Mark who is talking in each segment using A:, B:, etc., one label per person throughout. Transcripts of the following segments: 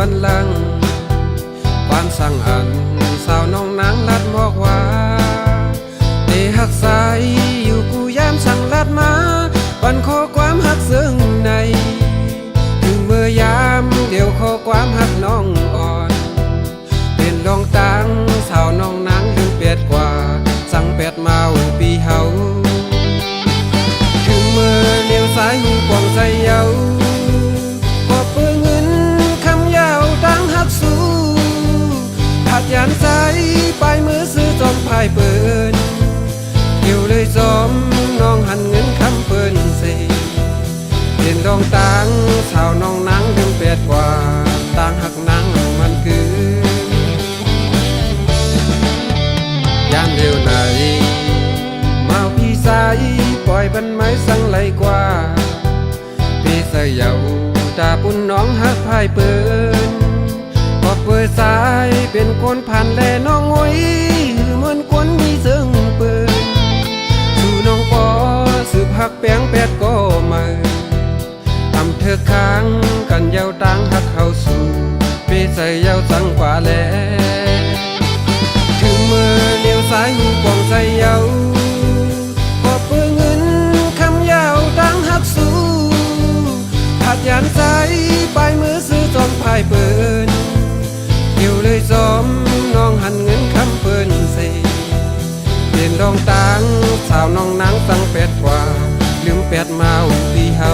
A: วันหลังความสั่งอันสาวน้องนางลัดบอกว่าเตหักสายอยู่กูยามสั่งลัดมาวันขอความหักซึ่งในถึงเมื่อยามเดี๋ยวขอความหักน้องอ่อนเป็นลองตังสาวน้องนางลืมเปียดกว่าสั่งเป็ดเมาปีเฮาถึงเมื่อเลี้ยวซ้ายหูปองใจเยาพอเปื้อเงินคำยาวตั้งหักสู้หัดยานใจไปมือซื้อจอมพายเปินเกี่ยวเลยจอมน้องหันเงินคำเปินสิเห็นดองตังสาวน้องนางลืมเปียดกว่าตังหักนางมันคือยามเดียวไหนมาพี่สายปล่อยบันไม้สั่งไหลกว่าพี่สายเยาตาปุ่นน้องหักพายเปินพอเปิดสายเป็นคนผ่านแลน้องงอยเหมือนคนมีเสื่องเปินสู่น้องปอสืบหักแป้งแปดก็มาทำเธอค้างกันเยาตังหักเข้าสู่พี่สายเยาสั่งกว่าแลถึงเมื่อเลี้ยวซ้ายหูปองใจเยาพอเปื้อเงินคำยาวตังหักสู้หัดยานใจไปมือซื้อจอมพายเปินเกี่ยวเลยจอมน้องหันเงินคำเปินเสเปลี่ยนดองตังสาวน้องนางสั่งเป็ดกว่าลืมเป็ดเมาปีเฮา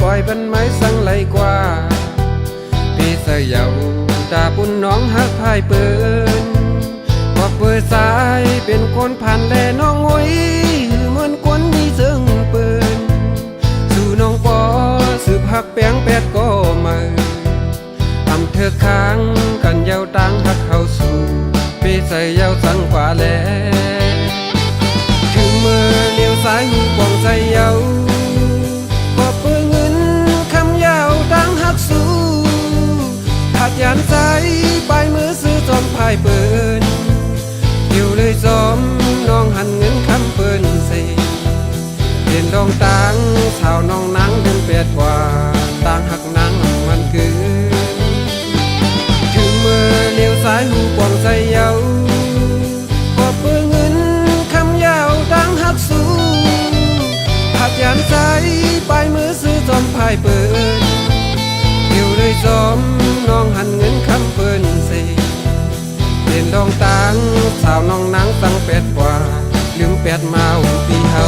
A: ปล่อยบันไม้สั่งไหลกว่าพี่สายเยาตาปุ่นน้องหักพายเปินพอเปิดสายเป็นคนผ่านแลน้องงอยเหมือนคนมีเสื่องเปินสู่น้องปอสืบหักแป้งแปดก็มาทำเธอค้างกันเยาตังหักเข้าสู่พี่สายเยาสั่งกว่าแลถึงเมื่อเลี้ยวซ้ายหูปองใจเยาหัดยานใจไปมือซื้อจอมพายเปินเกี่ยวเลยจอมน้องหันเงินคำเปินสิเห็นดองตังสาวน้องนางลืมเปียดกว่าตังหักนางมันคือถึงเมื่อเลี้ยวซ้ายหูปองใจเยาพอเปื้อเงินคำยาวตังหักสู้หัดยานใจไปมือซื้อจอมพายเปินเกี่ยวเลยจอมน้องหันเงินคำเปินสิเปลี่ยนดองตังสาวน้องนางสั่งเป็ดกว่าลืมเป็ดเมาปีเฮา